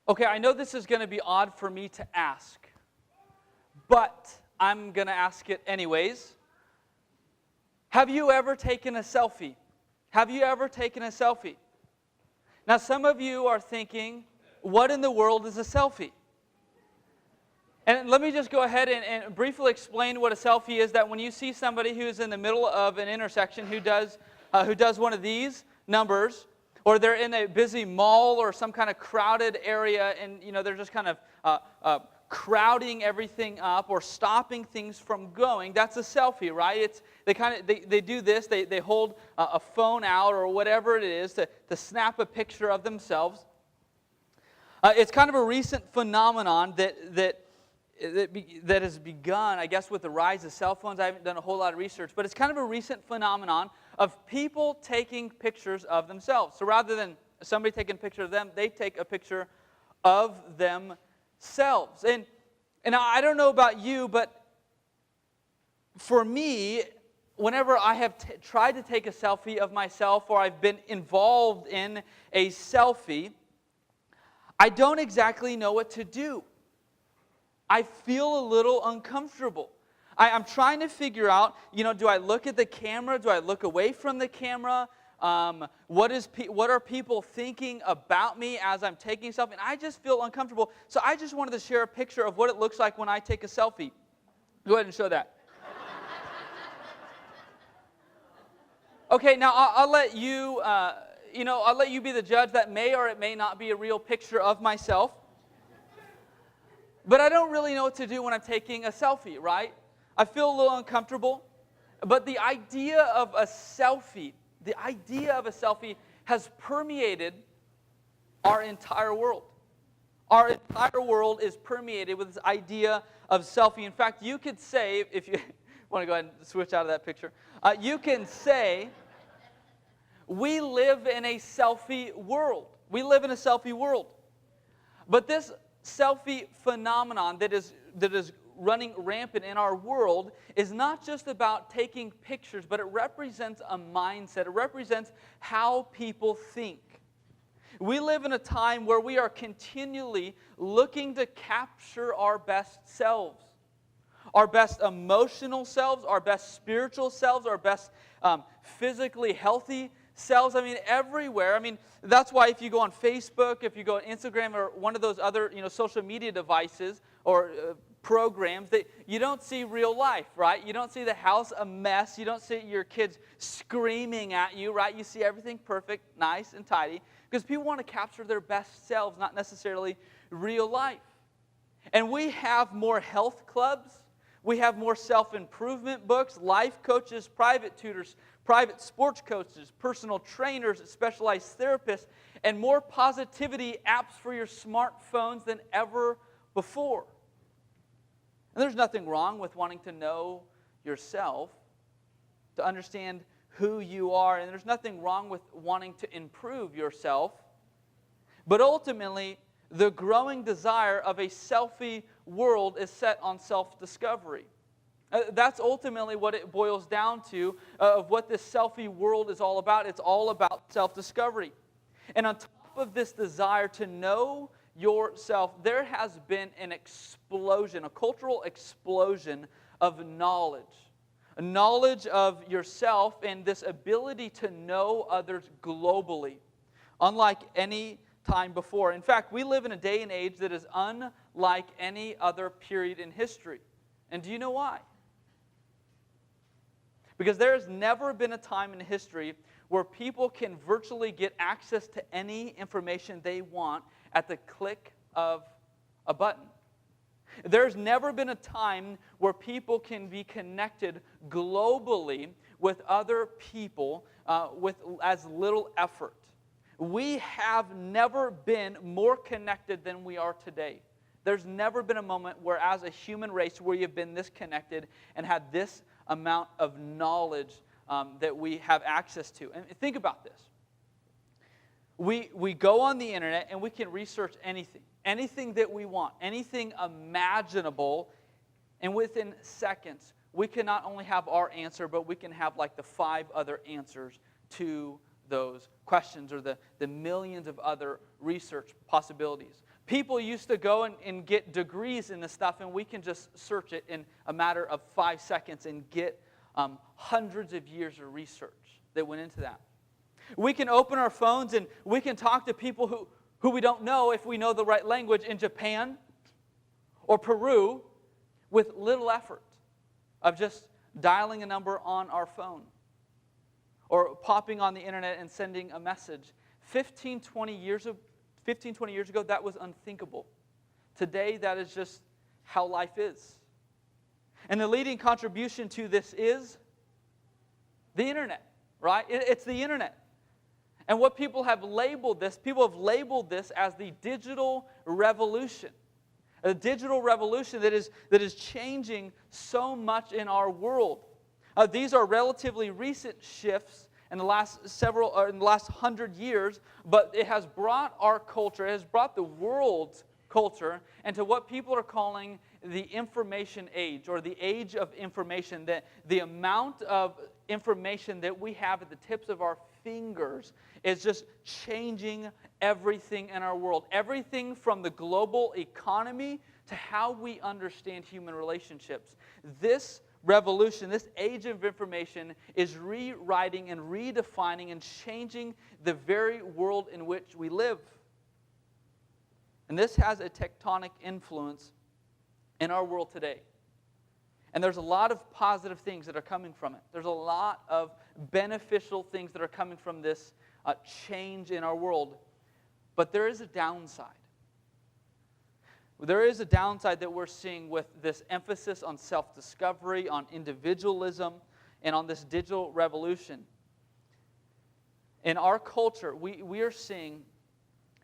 Okay, I know this is going to be odd for me to ask, but I'm going to ask it anyways. Have you ever taken a selfie? Have you ever taken a selfie? Now, some of you are thinking, what in the world is a selfie? And let me just go ahead and briefly explain what a selfie is. That when you see somebody who's in the middle of an intersection who does one of these numbers, or they're in a busy mall or some kind of crowded area, and they're just kind of crowding everything up or stopping things from going. That's a selfie, right? They do this. They hold a phone out or whatever it is to snap a picture of themselves. It's kind of a recent phenomenon that has begun, I guess, with the rise of cell phones. I haven't done a whole lot of research, but it's kind of a recent phenomenon of people taking pictures of themselves. So rather than somebody taking a picture of them, they take a picture of themselves. And I don't know about you, but for me, whenever I have tried to take a selfie of myself or I've been involved in a selfie, I don't exactly know what to do. I feel a little uncomfortable. I'm trying to figure out, do I look at the camera? Do I look away from the camera? What are people thinking about me as I'm taking a selfie? And I just feel uncomfortable. So I just wanted to share a picture of what it looks like when I take a selfie. Go ahead and show that. Okay, now I'll let you, I'll let you be the judge. That may or it may not be a real picture of myself. But I don't really know what to do when I'm taking a selfie, right? I feel a little uncomfortable. But the idea of a selfie has permeated our entire world. Our entire world is permeated with this idea of selfie. In fact, you could say, if you want to go ahead and switch out of that picture, you can say, we live in a selfie world. We live in a selfie world. But this selfie phenomenon that is running rampant in our world is not just about taking pictures, but it represents a mindset. It represents how people think. We live in a time where we are continually looking to capture our best selves, our best emotional selves, our best spiritual selves, our best physically healthy selves. I mean, everywhere. I mean, that's why if you go on Facebook, if you go on Instagram or one of those other, social media devices or programs, that you don't see real life, right? You don't see the house a mess. You don't see your kids screaming at you, right? You see everything perfect, nice, and tidy, because people want to capture their best selves, not necessarily real life. And we have more health clubs. We have more self-improvement books, life coaches, private tutors, private sports coaches, personal trainers, specialized therapists, and more positivity apps for your smartphones than ever before. And there's nothing wrong with wanting to know yourself, to understand who you are, and there's nothing wrong with wanting to improve yourself. But ultimately, the growing desire of a selfie world is set on self-discovery. That's ultimately what it boils down to, of what this selfie world is all about. It's all about self-discovery. And on top of this desire to know yourself, there has been an explosion, a cultural explosion of knowledge. A knowledge of yourself and this ability to know others globally, unlike any time before. In fact, we live in a day and age that is unlike any other period in history. And do you know why? Because there has never been a time in history where people can virtually get access to any information they want at the click of a button. There's never been a time where people can be connected globally with other people with as little effort. We have never been more connected than we are today. There's never been a moment where, as a human race, we have been this connected and had this amount of knowledge that we have access to. And think about this. We go on the internet and we can research anything that we want, anything imaginable, and within seconds, we can not only have our answer, but we can have like the 5 other answers to those questions or the millions of other research possibilities. People used to go and get degrees in this stuff, and we can just search it in a matter of 5 seconds and get hundreds of years of research that went into that. We can open our phones and we can talk to people who we don't know if we know the right language in Japan or Peru with little effort of just dialing a number on our phone or popping on the internet and sending a message. 20 years ago, that was unthinkable. Today, that is just how life is. And the leading contribution to this is the internet, right? It's the internet. And what people have labeled this as the digital revolution. A digital revolution that is changing so much in our world. These are relatively recent shifts in the last 100 years, but it has brought our culture, it has brought the world's culture into what people are calling the information age, or the age of information. That the amount of information that we have at the tips of our fingers is just changing everything in our world. Everything from the global economy to how we understand human relationships. This revolution, this age of information, is rewriting and redefining and changing the very world in which we live. And this has a tectonic influence in our world today. And there's a lot of positive things that are coming from it. There's a lot of beneficial things that are coming from this change in our world. But there is a downside. There is a downside that we're seeing with this emphasis on self-discovery, on individualism, and on this digital revolution. In our culture, we are seeing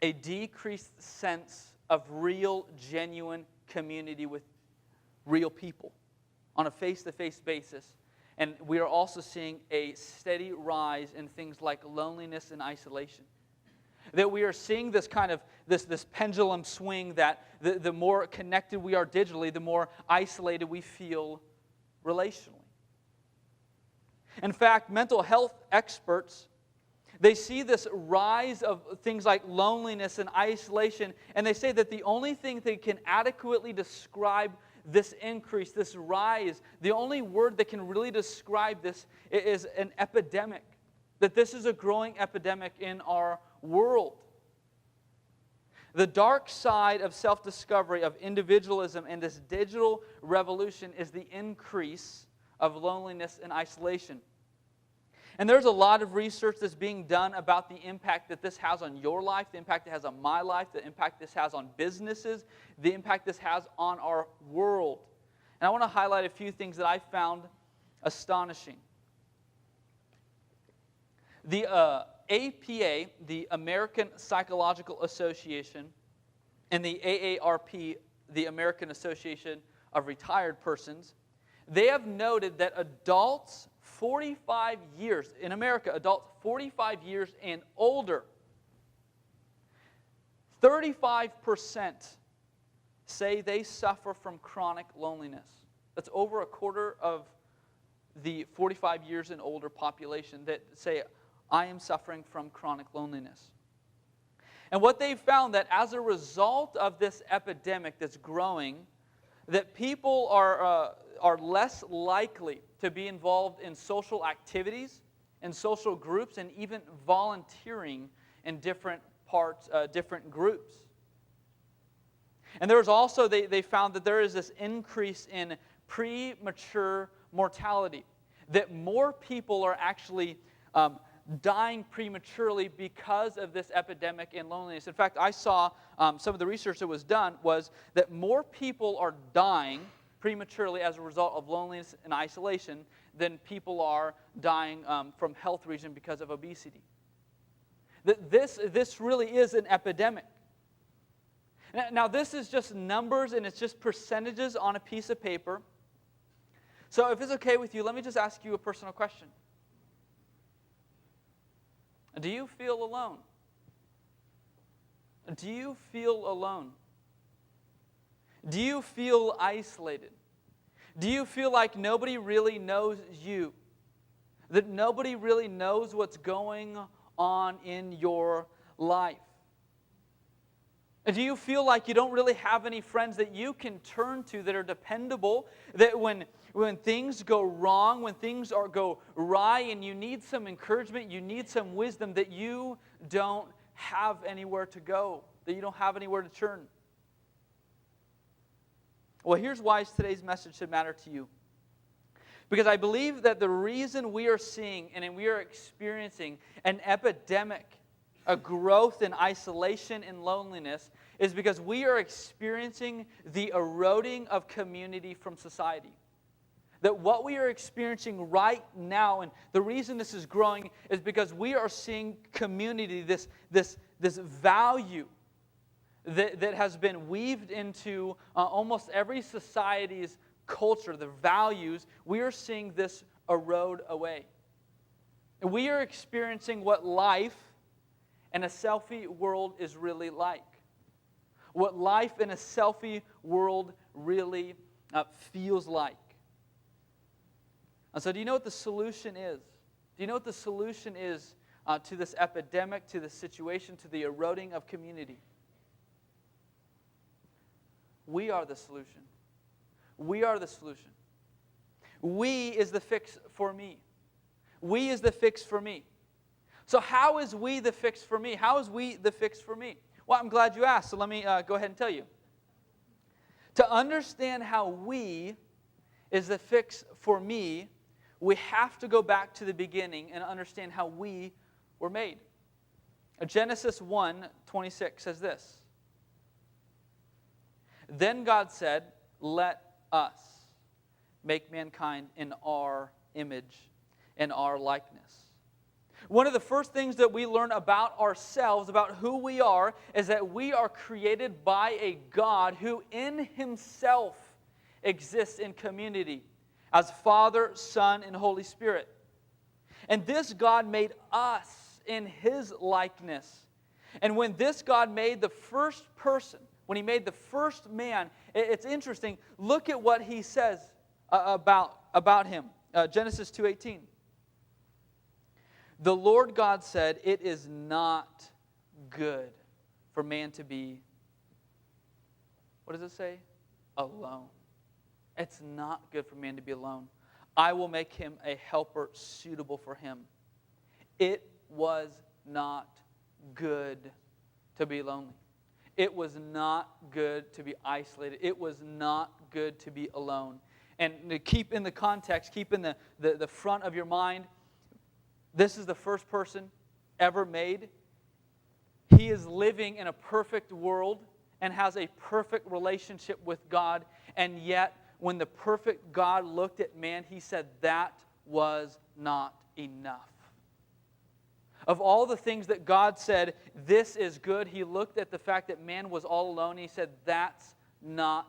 a decreased sense of real, genuine community with real people on a face-to-face basis. And we are also seeing a steady rise in things like loneliness and isolation. That we are seeing this kind of, this pendulum swing that the more connected we are digitally, the more isolated we feel relationally. In fact, mental health experts, they see this rise of things like loneliness and isolation, and they say that the only thing that can adequately describe this increase, this rise, the only word that can really describe this is an epidemic. That this is a growing epidemic in our world. The dark side of self-discovery, of individualism, and this digital revolution is the increase of loneliness and isolation. And there's a lot of research that's being done about the impact that this has on your life, the impact it has on my life, the impact this has on businesses, the impact this has on our world. And I want to highlight a few things that I found astonishing. The APA, the American Psychological Association, and the AARP, the American Association of Retired Persons, they have noted that adults 45 years, in America, adults 45 years and older, 35% say they suffer from chronic loneliness. That's over a quarter of the 45 years and older population that say, I am suffering from chronic loneliness. And what they've found that as a result of this epidemic that's growing, that people are less likely to be involved in social activities, in social groups, and even volunteering in different parts, different groups. And there's also, they found that there is this increase in premature mortality, that more people are actually dying prematurely because of this epidemic in loneliness. In fact, I saw some of the research that was done was that more people are dying prematurely as a result of loneliness and isolation than people are dying from health reasons because of obesity. This really is an epidemic. Now, this is just numbers and it's just percentages on a piece of paper. So if it's okay with you, let me just ask you a personal question. Do you feel alone? Do you feel alone? Do you feel isolated? Do you feel like nobody really knows you? That nobody really knows what's going on in your life? Do you feel like you don't really have any friends that you can turn to that are dependable, that when things go wrong, when things go awry and you need some encouragement, you need some wisdom, that you don't have anywhere to go, that you don't have anywhere to turn? Well, here's why today's message should matter to you. Because I believe that the reason we are seeing and we are experiencing an epidemic, a growth in isolation and loneliness, is because we are experiencing the eroding of community from society. That what we are experiencing right now, and the reason this is growing, is because we are seeing community, this value that has been weaved into almost every society's culture, the values. We are seeing this erode away. And we are experiencing what life in a selfie world is really like. What life in a selfie world really feels like. And so do you know what the solution is? Do you know what the solution is to this epidemic, to this situation, to the eroding of community? We are the solution. We are the solution. We is the fix for me. We is the fix for me. So how is we the fix for me? How is we the fix for me? Well, I'm glad you asked, so let me go ahead and tell you. To understand how we is the fix for me, we have to go back to the beginning and understand how we were made. Genesis 1:26 says this. Then God said, "Let us make mankind in our image, in our likeness." One of the first things that we learn about ourselves, about who we are, is that we are created by a God who in Himself exists in community as Father, Son, and Holy Spirit. And this God made us in His likeness. And when this God made the first person, when He made the first man, it's interesting. Look at what He says about him. Genesis 2:18. The Lord God said, "It is not good for man to be," what does it say? Alone. It's not good for man to be alone. I will make him a helper suitable for him. It was not good to be lonely. It was not good to be isolated. It was not good to be alone. And to keep in the context, keep in the front of your mind, this is the first person ever made. He is living in a perfect world and has a perfect relationship with God. And yet, when the perfect God looked at man, He said that was not enough. Of all the things that God said, this is good, He looked at the fact that man was all alone and He said, that's not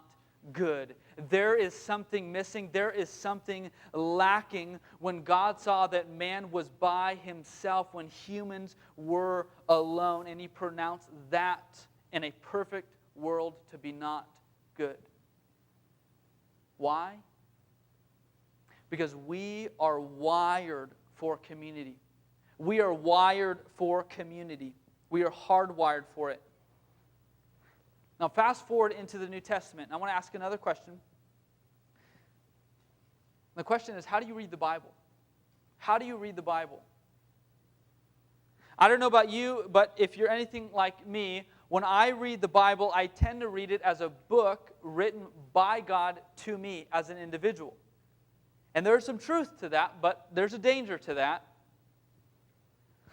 good. There is something missing. There is something lacking. When God saw that man was by himself, when humans were alone, and He pronounced that in a perfect world to be not good. Why? Because we are wired for community. We are wired for community. We are hardwired for it. Now, fast forward into the New Testament. I want to ask another question. The question is, how do you read the Bible? How do you read the Bible? I don't know about you, but if you're anything like me, when I read the Bible, I tend to read it as a book written by God to me as an individual. And there's some truth to that, but there's a danger to that.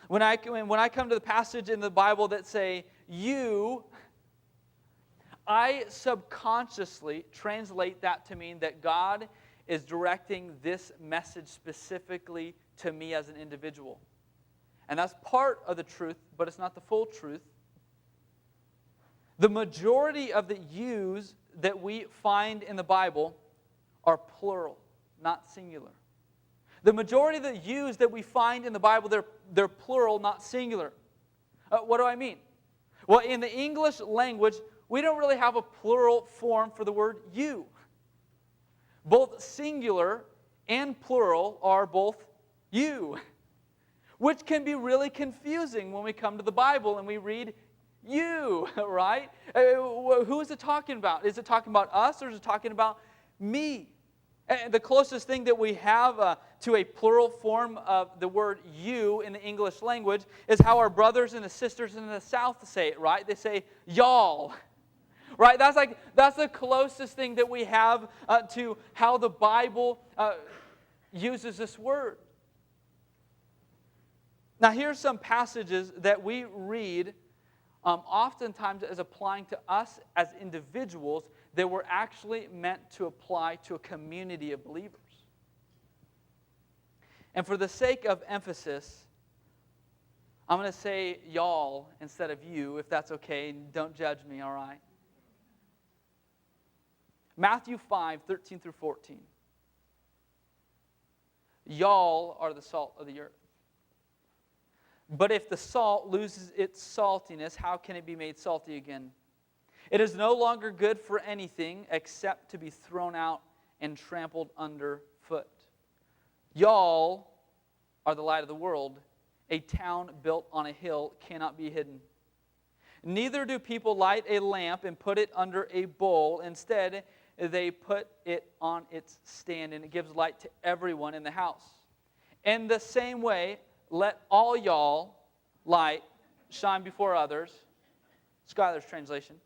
When I come to the passage in the Bible that say, you, I subconsciously translate that to mean that God is directing this message specifically to me as an individual. And that's part of the truth, but it's not the full truth. The majority of the yous that we find in the Bible are plural, not singular. The majority of the yous that we find in the Bible, they're plural, not singular. What do I mean? Well, in the English language, we don't really have a plural form for the word you. Both singular and plural are both you, which can be really confusing when we come to the Bible and we read You, right? Who is it talking about? Is it talking about us or is it talking about me? And the closest thing that we have to a plural form of the word you in the English language is how our brothers and the sisters in the South say it, right? They say y'all, right? That's the closest thing that we have to how the Bible uses this word. Now, here's some passages that we read oftentimes as applying to us as individuals that were actually meant to apply to a community of believers. And for the sake of emphasis, I'm going to say y'all instead of you, if that's okay. Don't judge me, all right? Matthew 5:13 through 14. Y'all are the salt of the earth. But if the salt loses its saltiness, how can it be made salty again? It is no longer good for anything except to be thrown out and trampled underfoot. Y'all are the light of the world. A town built on a hill cannot be hidden. Neither do people light a lamp and put it under a bowl. Instead, they put it on its stand, and it gives light to everyone in the house. In the same way, let all y'all light shine before others. Skyler's translation.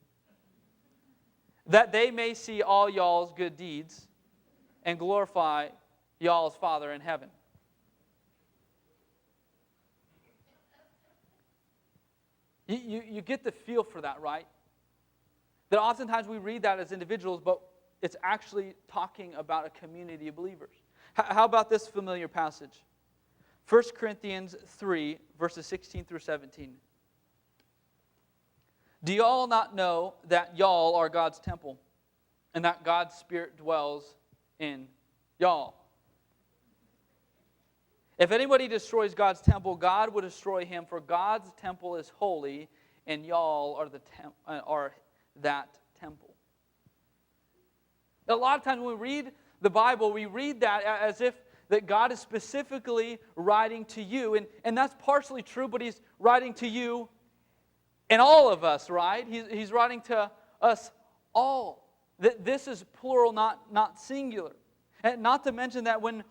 That they may see all y'all's good deeds and glorify y'all's Father in heaven. You get the feel for that, right? That oftentimes we read that as individuals, but it's actually talking about a community of believers. How about this familiar passage? 1 Corinthians 3, verses 16 through 17. Do y'all not know that y'all are God's temple, and that God's Spirit dwells in y'all? If anybody destroys God's temple, God will destroy him, for God's temple is holy, and y'all are that temple. A lot of times when we read the Bible, we read that as if that God is specifically writing to you. And that's partially true, but he's writing to you and all of us, right? He's writing to us all. That this is plural, not singular. And not to mention that when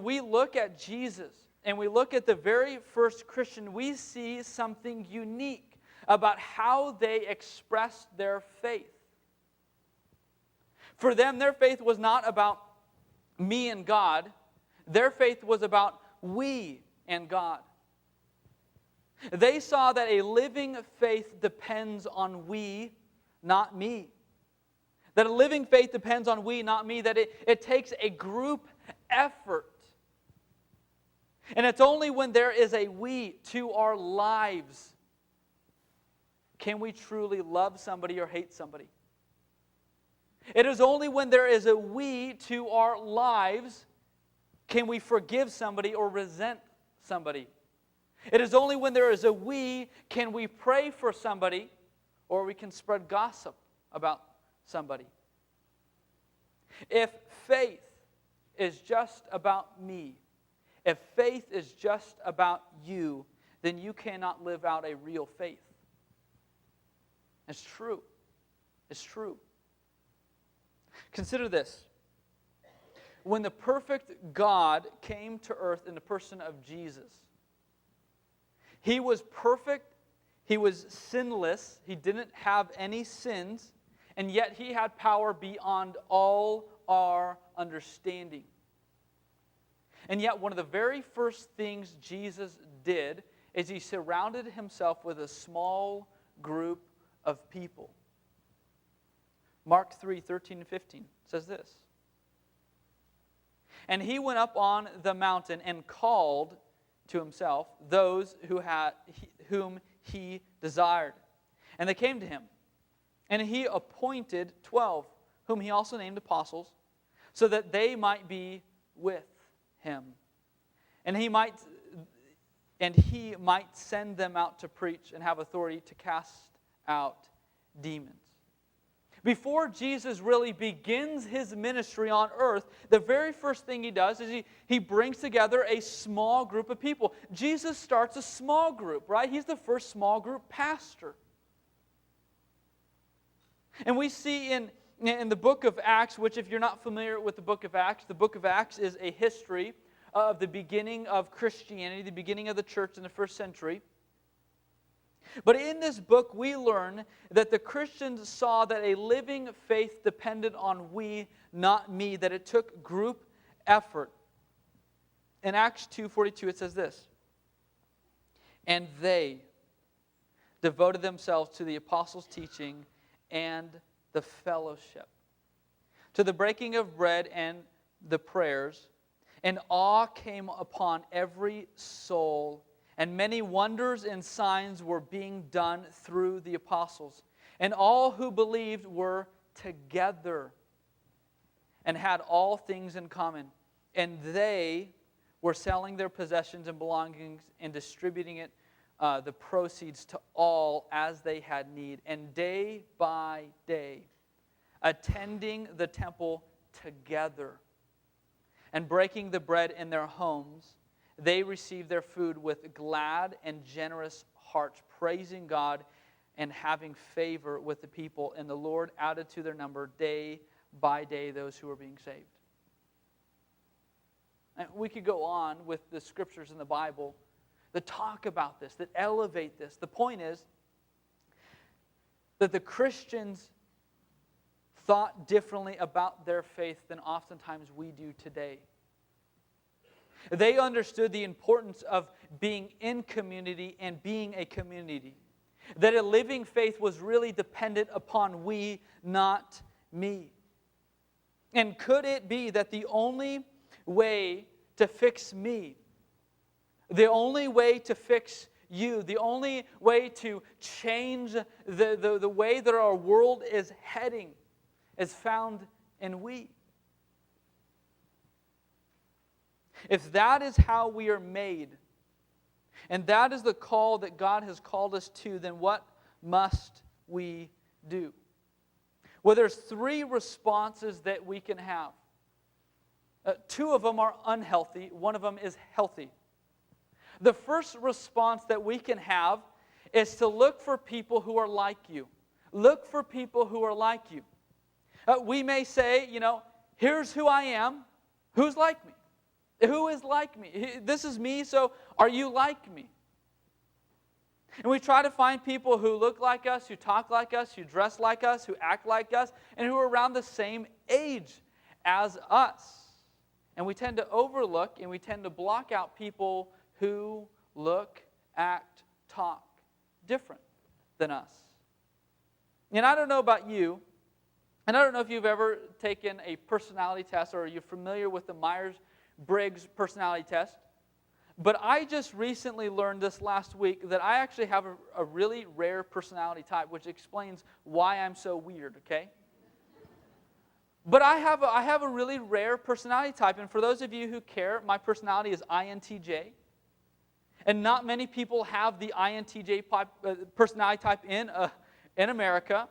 we look at Jesus and we look at the very first Christian, we see something unique about how they expressed their faith. For them, their faith was not about me and God. Their faith was about we and God. They saw that a living faith depends on we, not me. That a living faith depends on we, not me. That it takes a group effort. And it's only when there is a we to our lives can we truly love somebody or hate somebody. It is only when there is a we to our lives can we forgive somebody or resent somebody. It is only when there is a we can we pray for somebody or we can spread gossip about somebody. If faith is just about me, if faith is just about you, then you cannot live out a real faith. It's true. It's true. Consider this. When the perfect God came to earth in the person of Jesus, he was perfect, he was sinless, he didn't have any sins, and yet he had power beyond all our understanding. And yet one of the very first things Jesus did is he surrounded himself with a small group of people. Mark 3:13 and 15 says this. And he went up on the mountain and called to himself those whom he desired. And they came to him. And he appointed 12, whom he also named apostles, so that they might be with him. And he might send them out to preach and have authority to cast out demons. Before Jesus really begins his ministry on earth, the very first thing he does is he brings together a small group of people. Jesus starts a small group, right? He's the first small group pastor. And we see in the book of Acts, which if you're not familiar with the book of Acts is a history of the beginning of Christianity, the beginning of the church in the first century. But in this book, we learn that the Christians saw that a living faith depended on we, not me, that it took group effort. In Acts 2:42, it says this, "And they devoted themselves to the apostles' teaching and the fellowship, to the breaking of bread and the prayers, and awe came upon every soul, and many wonders and signs were being done through the apostles. And all who believed were together and had all things in common. And they were selling their possessions and belongings and distributing it, the proceeds to all as they had need. And day by day, attending the temple together and breaking the bread in their homes, they received their food with glad and generous hearts, praising God and having favor with the people. And the Lord added to their number day by day those who were being saved." And we could go on with the scriptures in the Bible that talk about this, that elevate this. The point is that the Christians thought differently about their faith than oftentimes we do today. They understood the importance of being in community and being a community. That a living faith was really dependent upon we, not me. And could it be that the only way to fix me, the only way to fix you, the only way to change the way that our world is heading is found in we? If that is how we are made, and that is the call that God has called us to, then what must we do? Well, there's three responses that we can have. Two of them are unhealthy. One of them is healthy. The first response that we can have is to look for people who are like you. Look for people who are like you. We may say, here's who I am. Who's like me? Who is like me? This is me, so are you like me? And we try to find people who look like us, who talk like us, who dress like us, who act like us, and who are around the same age as us. And we tend to overlook and we tend to block out people who look, act, talk different than us. And I don't know about you, and I don't know if you've ever taken a personality test or you're familiar with the Myers-Briggs personality test, but I just recently learned this last week that I actually have a really rare personality type, which explains why I'm so weird, okay? But I have a really rare personality type, and for those of you who care, my personality is INTJ. And not many people have the INTJ personality type in America.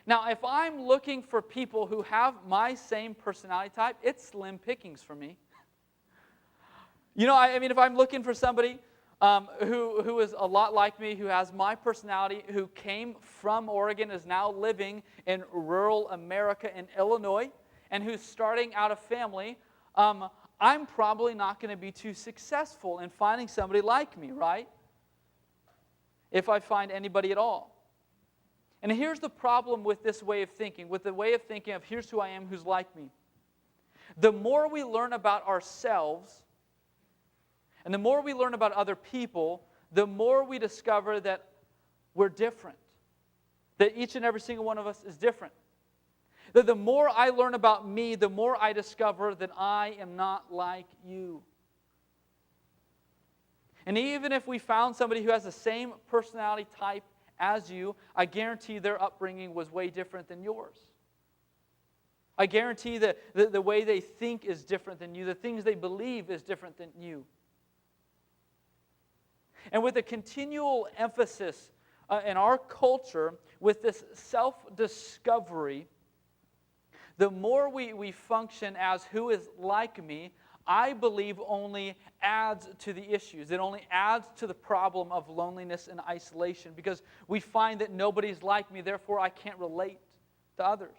Now, if I'm looking for people who have my same personality type, it's slim pickings for me. If I'm looking for somebody who is a lot like me, who has my personality, who came from Oregon, is now living in rural America in Illinois, and who's starting out a family, I'm probably not going to be too successful in finding somebody like me, right? If I find anybody at all. And here's the problem with this way of thinking, with the way of thinking of here's who I am, who's like me. The more we learn about ourselves, and the more we learn about other people, the more we discover that we're different. That each and every single one of us is different. That the more I learn about me, the more I discover that I am not like you. And even if we found somebody who has the same personality type as you, I guarantee their upbringing was way different than yours. I guarantee that the way they think is different than you. The things they believe is different than you. And with a continual emphasis in our culture, with this self-discovery, the more we function as who is like me, I believe only adds to the issues. It only adds to the problem of loneliness and isolation because we find that nobody's like me, therefore I can't relate. to others.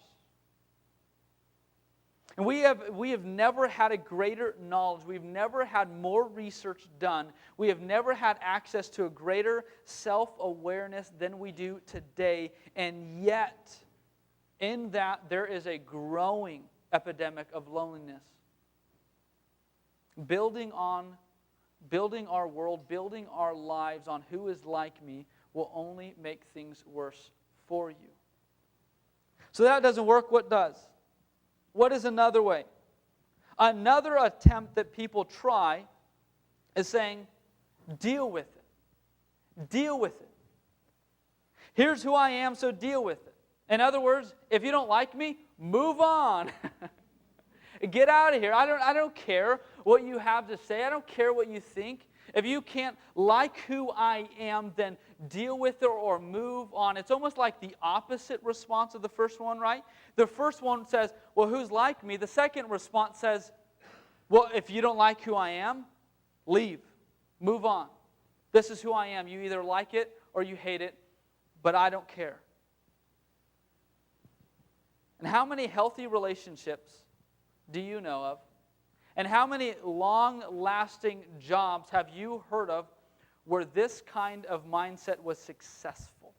And we have never had a greater knowledge. We've never had more research done. We have never had access to a greater self-awareness than we do today. And yet, in that, there is a growing epidemic of loneliness. Building our world, building our lives on who is like me will only make things worse for you. So that doesn't work. What does? What is another way? Another attempt that people try is saying, deal with it. Deal with it. Here's who I am, so deal with it. In other words, if you don't like me, move on. Get out of here. I don't care what you have to say. I don't care what you think. If you can't like who I am, then deal with it or move on. It's almost like the opposite response of the first one, right? The first one says, well, who's like me? The second response says, well, if you don't like who I am, leave. Move on. This is who I am. You either like it or you hate it, but I don't care. And how many healthy relationships do you know of? And how many long-lasting jobs have you heard of where this kind of mindset was successful?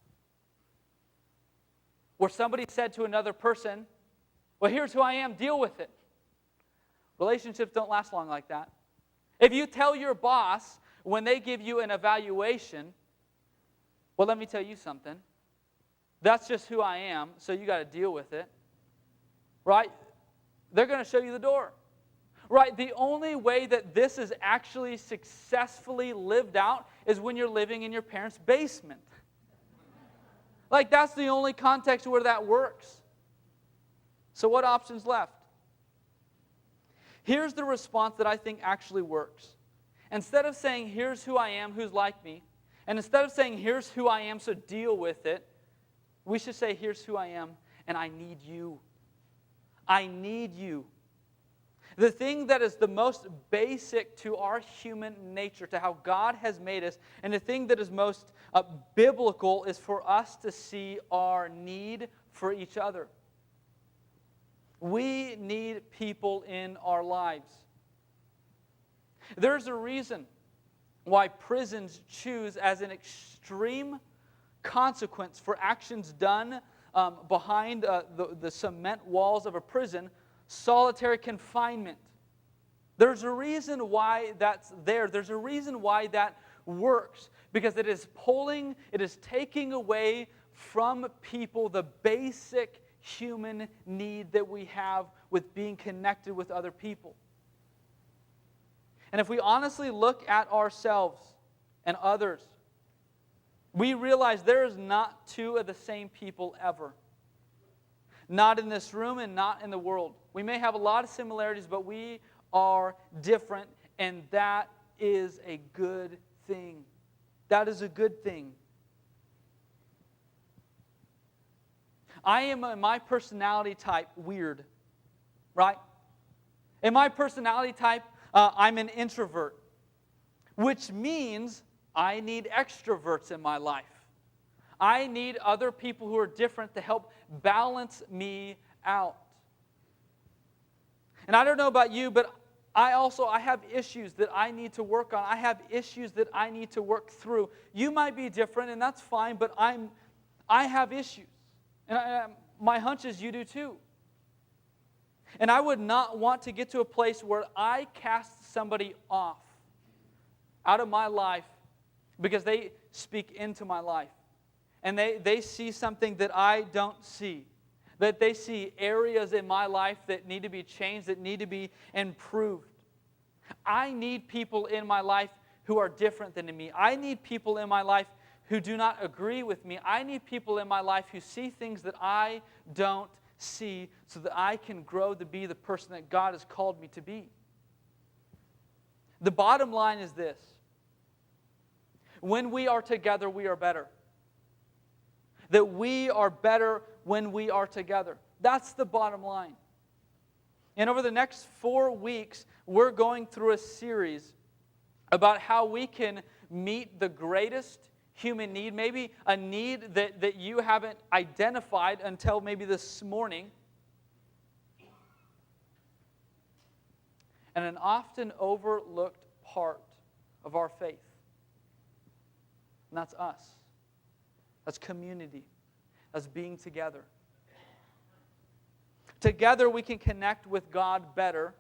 Where somebody said to another person, well, here's who I am, deal with it. Relationships don't last long like that. If you tell your boss when they give you an evaluation, well, let me tell you something. That's just who I am, so you got to deal with it. Right? They're going to show you the door. Right? The only way that this is actually successfully lived out is when you're living in your parents' basement. Like, that's the only context where that works. So what options left? Here's the response that I think actually works. Instead of saying, here's who I am, who's like me, and instead of saying, here's who I am, so deal with it, we should say, here's who I am, and I need you. I need you. The thing that is the most basic to our human nature, to how God has made us, and the thing that is most biblical is for us to see our need for each other. We need people in our lives. There's a reason why prisons choose as an extreme consequence for actions done behind the cement walls of a prison, solitary confinement. There's a reason why that's there. There's a reason why that works. Because it is taking away from people the basic human need that we have with being connected with other people. And if we honestly look at ourselves and others, we realize there is not two of the same people ever. Not in this room and not in the world. We may have a lot of similarities, but we are different, and that is a good thing. That is a good thing. I am, in my personality type, weird, right? In my personality type, I'm an introvert, which means I need extroverts in my life. I need other people who are different to help balance me out. And I don't know about you, but I have issues that I need to work on. I have issues that I need to work through. You might be different, and that's fine, but I have issues. And my hunch is you do too. And I would not want to get to a place where I cast somebody off out of my life because they speak into my life. And they see something that I don't see. That they see areas in my life that need to be changed, that need to be improved. I need people in my life who are different than me. I need people in my life who do not agree with me. I need people in my life who see things that I don't see so that I can grow to be the person that God has called me to be. The bottom line is this. When we are together, we are better. That we are better when we are together. That's the bottom line. And over the next 4 weeks, we're going through a series about how we can meet the greatest human need, maybe a need that you haven't identified until maybe this morning. And an often overlooked part of our faith. And that's us. That's community. That's being together. Together we can connect with God better.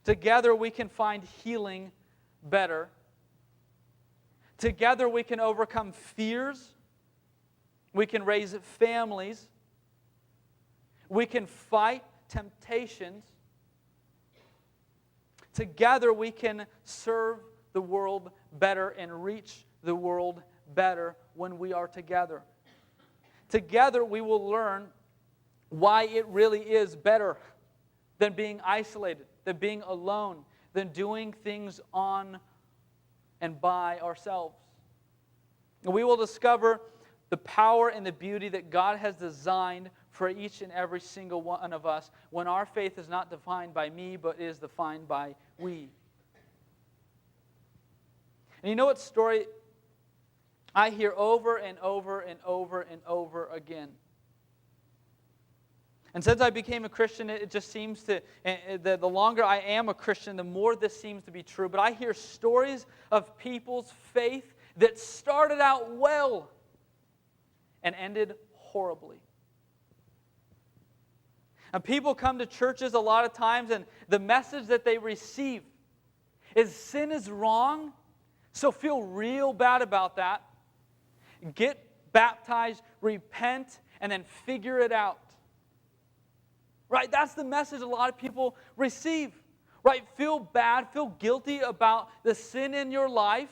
Together we can find healing better. Together we can overcome fears. We can raise families. We can fight temptations. Together we can serve the world better and reach the world better when we are together. Together we will learn why it really is better than being isolated, than being alone, than doing things on and by ourselves. And we will discover the power and the beauty that God has designed for each and every single one of us when our faith is not defined by me, but is defined by we. And you know what story I hear over and over and over and over again? And since I became a Christian, it just seems to, the longer I am a Christian, the more this seems to be true. But I hear stories of people's faith that started out well and ended horribly. And people come to churches a lot of times, and the message that they receive is sin is wrong, so feel real bad about that. Get baptized, repent, and then figure it out. Right? That's the message a lot of people receive. Right? Feel bad, feel guilty about the sin in your life,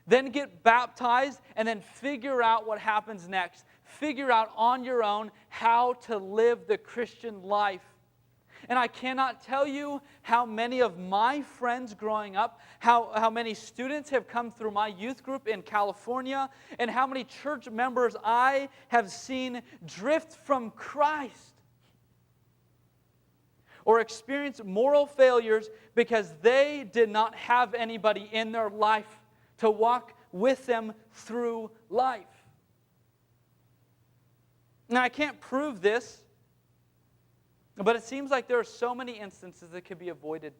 then get baptized, and then figure out what happens next. Figure out on your own how to live the Christian life. And I cannot tell you how many of my friends growing up, how many students have come through my youth group in California, and how many church members I have seen drift from Christ or experience moral failures because they did not have anybody in their life to walk with them through life. Now, I can't prove this, but it seems like there are so many instances that could be avoided.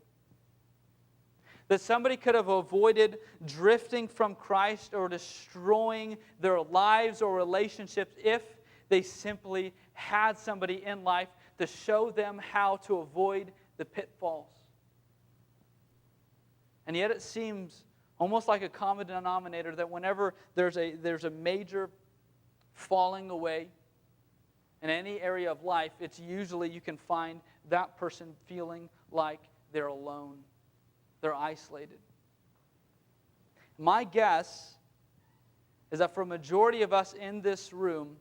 That somebody could have avoided drifting from Christ or destroying their lives or relationships if they simply had somebody in life to show them how to avoid the pitfalls. And yet it seems almost like a common denominator that whenever there's a major falling away in any area of life, it's usually you can find that person feeling like they're alone. They're isolated. My guess is that for a majority of us in this room,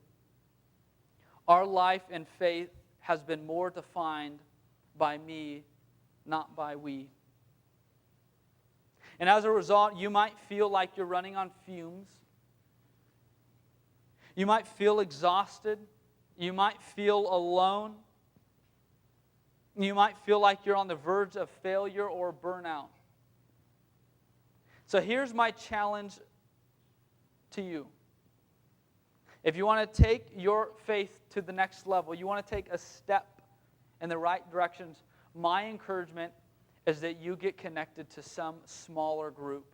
our life and faith has been more defined by me, not by we. And as a result, you might feel like you're running on fumes. You might feel exhausted. You might feel alone. You might feel like you're on the verge of failure or burnout. So here's my challenge to you. If you want to take your faith to the next level, you want to take a step in the right directions, my encouragement is that you get connected to some smaller group.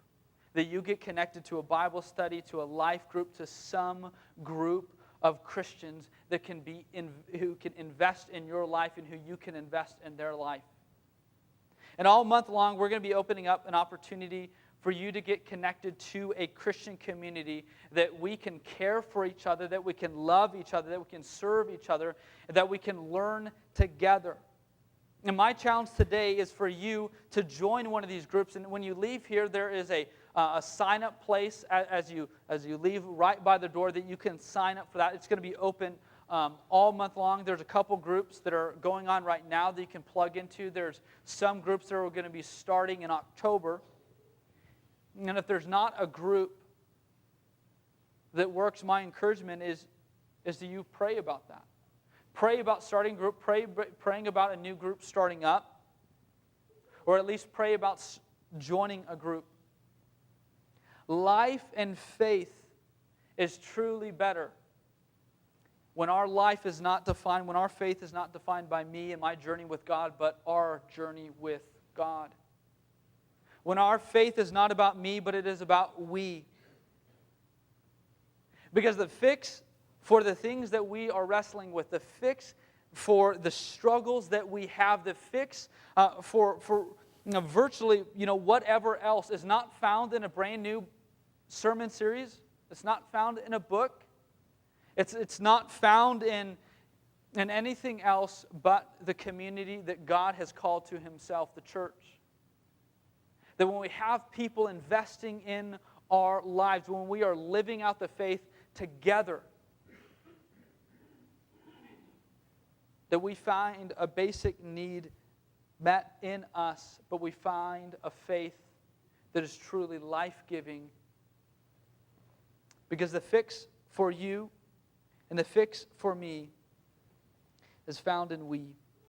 That you get connected to a Bible study, to a life group, to some group of Christians that who can invest in your life and who you can invest in their life. And all month long, we're going to be opening up an opportunity for you to get connected to a Christian community that we can care for each other, that we can love each other, that we can serve each other, that we can learn together. And my challenge today is for you to join one of these groups. And when you leave here, there is a sign-up place as you leave right by the door that you can sign up for that. It's going to be open all month long. There's a couple groups that are going on right now that you can plug into. There's some groups that are going to be starting in October. And if there's not a group that works, my encouragement is that you pray about that. Pray about starting a group, praying about a new group starting up, or at least pray about joining a group. Life and faith is truly better when our life is not defined, when our faith is not defined by me and my journey with God, but our journey with God. When our faith is not about me, but it is about we. Because the fix for the things that we are wrestling with, the fix for the struggles that we have, the fix for virtually whatever else is not found in a brand new sermon series. It's not found in a book. It's not found in anything else but the community that God has called to Himself, the church. That when we have people investing in our lives, when we are living out the faith together, that we find a basic need met in us, but we find a faith that is truly life-giving. Because the fix for you and the fix for me is found in we.